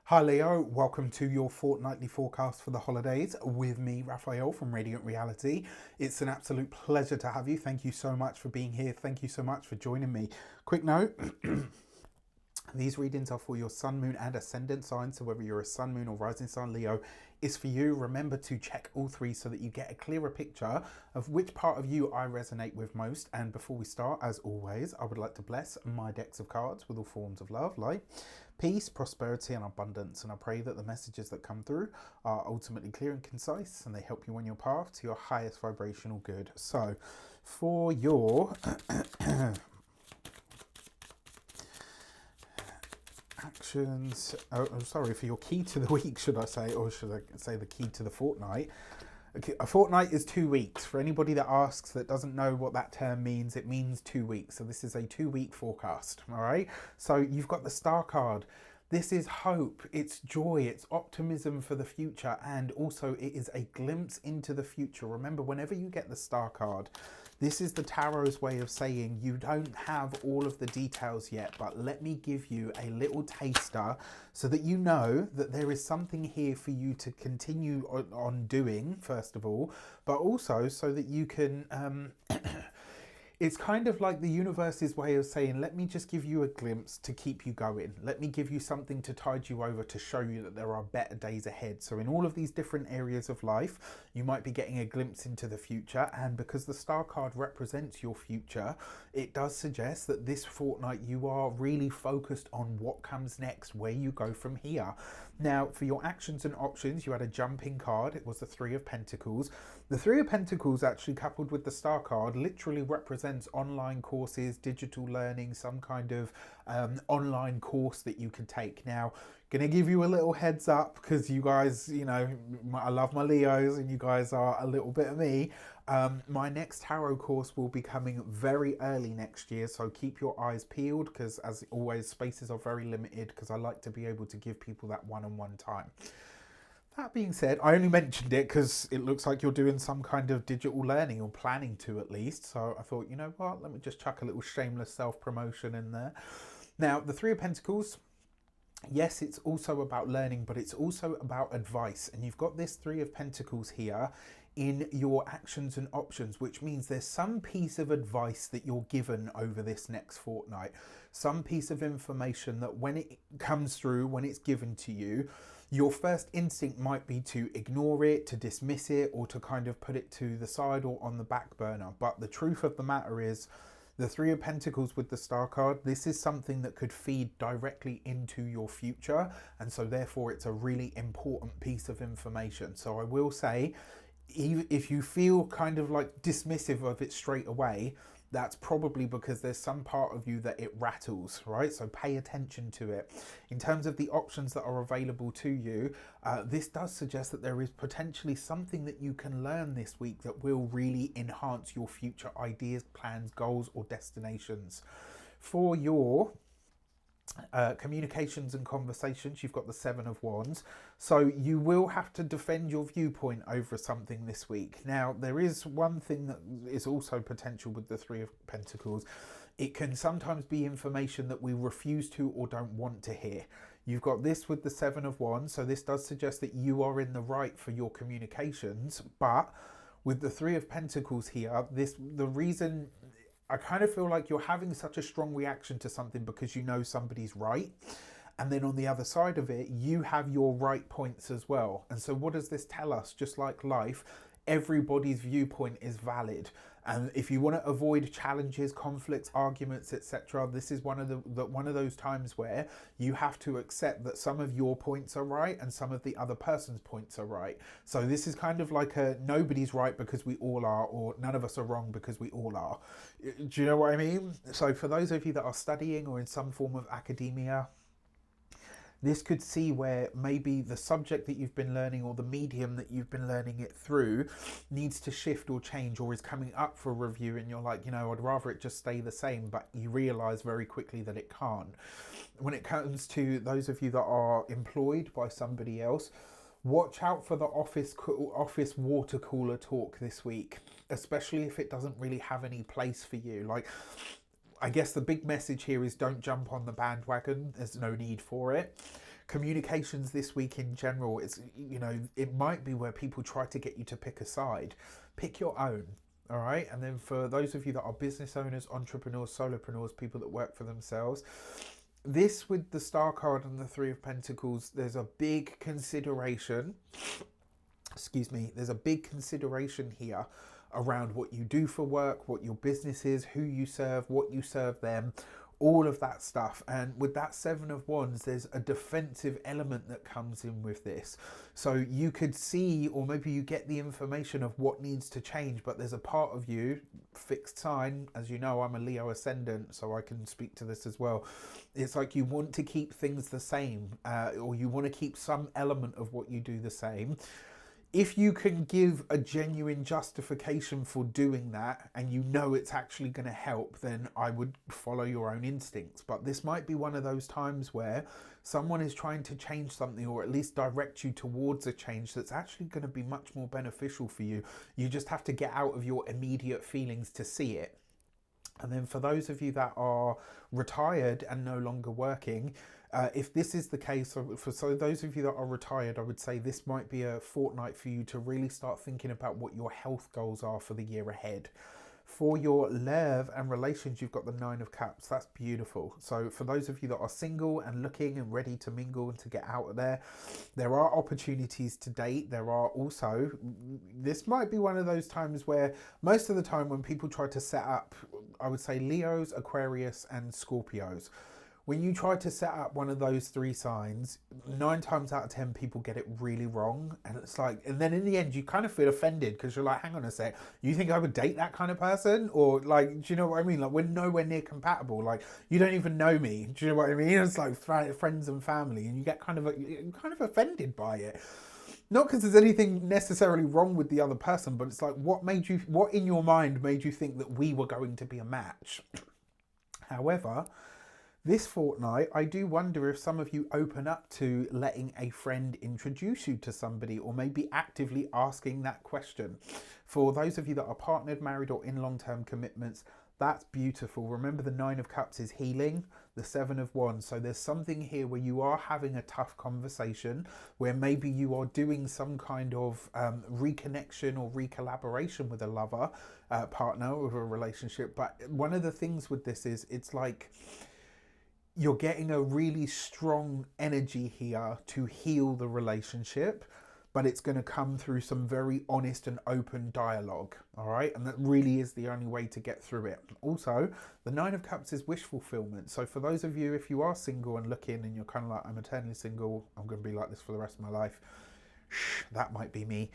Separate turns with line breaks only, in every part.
Hi Leo, welcome to your fortnightly forecast for the holidays with me, Raphael from Radiant Reality. It's an absolute pleasure to have you. Thank you so much for being here. Thank you so much for joining me. Quick note. These readings are for your sun, moon, and ascendant signs. So whether you're a sun, moon, or rising sign, Leo is for you. Remember to check all three so that you get a clearer picture of which part of you I resonate with most. And before we start, as always, I would like to bless my decks of cards with all forms of love, light, peace, prosperity, and abundance. And I pray that the messages that come through are ultimately clear and concise, and they help you on your path to your highest vibrational good. So for your actions, sorry, for your key to the week, should I say, or should I say the key to the fortnight? Okay, a fortnight is 2 weeks. For anybody that asks that doesn't know what that term means, it means 2 weeks. So this is a 2-week forecast, all right? So you've got the star card. This is hope, it's joy, it's optimism for the future, and also it is a glimpse into the future. Remember, whenever you get the star card, this is the tarot's way of saying you don't have all of the details yet, but let me give you a little taster so that you know that there is something here for you to continue on doing, first of all, but also so that you can it's kind of like the universe's way of saying, let me just give you a glimpse to keep you going. Let me give you something to tide you over, to show you that there are better days ahead. So in all of these different areas of life, you might be getting a glimpse into the future. And because the star card represents your future, it does suggest that this fortnight you are really focused on what comes next, where you go from here. Now, for your actions and options, you had a jumping card. It was the Three of Pentacles. The Three of Pentacles, actually coupled with the star card, literally represents online courses, digital learning, some kind of online course that you can take. Now, gonna give you a little heads up because you guys, you know, I love my Leos and you guys are a little bit of me. My next tarot course will be coming very early next year, so keep your eyes peeled because, as always, spaces are very limited because I like to be able to give people that one-on-one time. That being said, I only mentioned it because it looks like you're doing some kind of digital learning or planning to, at least. So I thought, you know what, let me just chuck a little shameless self-promotion in there. Now, the Three of Pentacles, yes, it's also about learning, but it's also about advice. And you've got this Three of Pentacles here in your actions and options, which means there's some piece of advice that you're given over this next fortnight. Some piece of information that when it comes through, when it's given to you, your first instinct might be to ignore it, to dismiss it, or to kind of put it to the side or on the back burner. But the truth of the matter is, the Three of Pentacles with the star card, this is something that could feed directly into your future. And so therefore it's a really important piece of information. So I will say, if you feel kind of like dismissive of it straight away, that's probably because there's some part of you that it rattles, right? So pay attention to it. In terms of the options that are available to you, this does suggest that there is potentially something that you can learn this week that will really enhance your future ideas, plans, goals, or destinations. For your communications and conversations, you've got the Seven of Wands. So you will have to defend your viewpoint over something this week. Now, there is one thing that is also potential with the Three of Pentacles. It can sometimes be information that we refuse to or don't want to hear. You've got this with the Seven of Wands, so this does suggest that you are in the right for your communications. But with the Three of Pentacles here, the reason I kind of feel like you're having such a strong reaction to something because you know somebody's right. And then on the other side of it, you have your right points as well. And so what does this tell us? Just like life, everybody's viewpoint is valid. And if you want to avoid challenges, conflicts, arguments, etc., this is one of those times where you have to accept that some of your points are right and some of the other person's points are right. So this is kind of like a nobody's right because we all are, or none of us are wrong because we all are. Do you know what I mean? So for those of you that are studying or in some form of academia, this could see where maybe the subject that you've been learning or the medium that you've been learning it through needs to shift or change or is coming up for review, and you're like, you know, I'd rather it just stay the same, but you realize very quickly that it can't. When it comes to those of you that are employed by somebody else, watch out for the office water cooler talk this week, especially if it doesn't really have any place for you. Like, I guess the big message here is don't jump on the bandwagon. There's no need for it. Communications this week in general, it's, you know, it might be where people try to get you to pick a side. Pick your own. All right. And then for those of you that are business owners, entrepreneurs, solopreneurs, people that work for themselves, this with the Star card and the Three of Pentacles, there's a big consideration. Excuse me. There's a big consideration here around what you do for work, what your business is, who you serve, what you serve them, all of that stuff. And with that Seven of Wands, there's a defensive element that comes in with this. So you could see, or maybe you get the information of what needs to change, but there's a part of you, fixed sign, as you know, I'm a Leo ascendant, so I can speak to this as well. It's like you want to keep things the same, or you want to keep some element of what you do the same. If you can give a genuine justification for doing that and you know it's actually going to help, then I would follow your own instincts. But this might be one of those times where someone is trying to change something, or at least direct you towards a change that's actually going to be much more beneficial for you. You just have to get out of your immediate feelings to see it. And then for those of you that are retired and no longer working, if this is the case, so those of you that are retired, I would say this might be a fortnight for you to really start thinking about what your health goals are for the year ahead. For your love and relations, you've got the Nine of Cups. That's beautiful. So for those of you that are single and looking and ready to mingle and to get out of there, there are opportunities to date. There are also, this might be one of those times where most of the time when people try to set up, I would say Leos, Aquarius and Scorpios, when you try to set up one of those three signs, 9 times out of 10 people get it really wrong. And it's like, and then in the end, you kind of feel offended because you're like, hang on a sec, you think I would date that kind of person? Or like, do you know what I mean? Like, we're nowhere near compatible. Like, you don't even know me. Do you know what I mean? It's like friends and family, and you get kind of offended by it. Not because there's anything necessarily wrong with the other person, but it's like, what in your mind made you think that we were going to be a match? However, this fortnight, I do wonder if some of you open up to letting a friend introduce you to somebody, or maybe actively asking that question. For those of you that are partnered, married, or in long-term commitments, that's beautiful. Remember, the Nine of Cups is healing, the Seven of Wands. So there's something here where you are having a tough conversation, where maybe you are doing some kind of reconnection or recollaboration with a lover, partner, with a relationship. But one of the things with this is, it's like, you're getting a really strong energy here to heal the relationship, but it's going to come through some very honest and open dialogue, all right? And that really is the only way to get through it. Also, the Nine of Cups is wish fulfillment. So for those of you, if you are single and looking and you're kind of like, I'm eternally single, I'm going to be like this for the rest of my life, that might be me,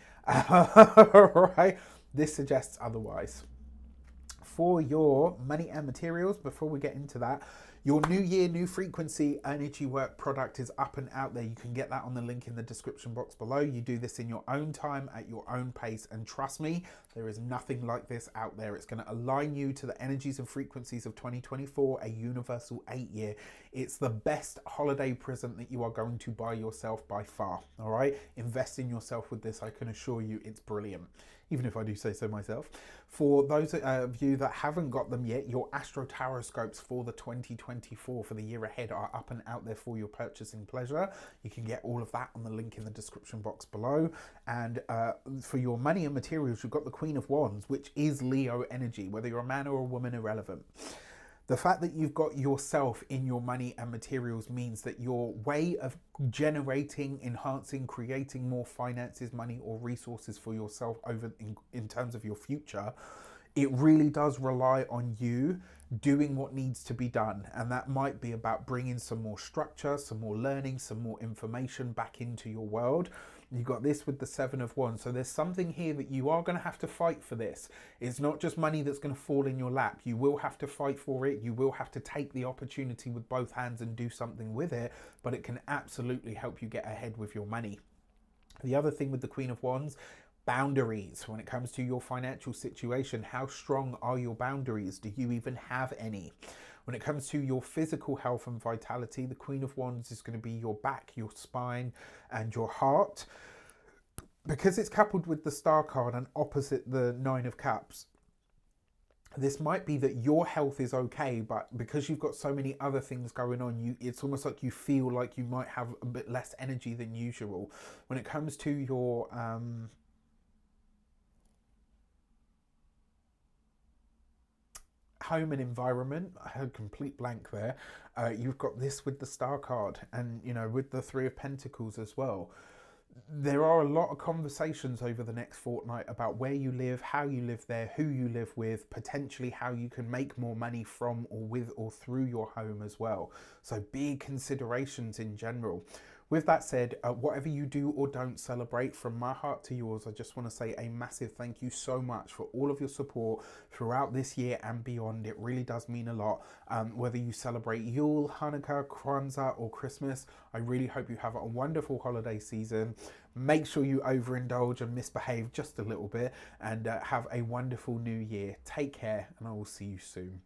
all right? This suggests otherwise. For your money and materials, before we get into that, your new year, new frequency energy work product is up and out there. You can get that on the link in the description box below. You do this in your own time, at your own pace, and trust me, there is nothing like this out there. It's going to align you to the energies and frequencies of 2024, a universal 8-year. It's the best holiday present that you are going to buy yourself by far, all right? Invest in yourself with this. I can assure you it's brilliant, even if I do say so myself. For those of you that haven't got them yet, your Astro Tarot scopes for the 2024, for the year ahead, are up and out there for your purchasing pleasure. You can get all of that on the link in the description box below. And for your money and materials, you've got the Queen of Wands, which is Leo energy. Whether you're a man or a woman, irrelevant. The fact that you've got yourself in your money and materials means that your way of generating, enhancing, creating more finances, money, or resources for yourself in terms of your future, it really does rely on you doing what needs to be done. And that might be about bringing some more structure, some more learning, some more information back into your world. You've got this with the Seven of Wands. So there's something here that you are going to have to fight for this. It's not just money that's going to fall in your lap. You will have to fight for it. You will have to take the opportunity with both hands and do something with it, but it can absolutely help you get ahead with your money. The other thing with the Queen of Wands, boundaries. When it comes to your financial situation, how strong are your boundaries? Do you even have any? When it comes to your physical health and vitality, the Queen of Wands is going to be your back, your spine, and your heart. Because it's coupled with the Star card and opposite the Nine of Cups, This might be that your health is okay, but because you've got so many other things going on, it's almost like you feel like you might have a bit less energy than usual. When it comes to your home and environment, I had a complete blank there. You've got this with the star card, and with the Three of Pentacles as well. There are a lot of conversations over the next fortnight about where you live, how you live there, who you live with, potentially how you can make more money from or with or through your home as well. So big considerations in general. With that said, whatever you do or don't celebrate, from my heart to yours, I just want to say a massive thank you so much for all of your support throughout this year and beyond. It really does mean a lot. Whether you celebrate Yule, Hanukkah, Kwanzaa, or Christmas, I really hope you have a wonderful holiday season. Make sure you overindulge and misbehave just a little bit, and have a wonderful new year. Take care, and I will see you soon.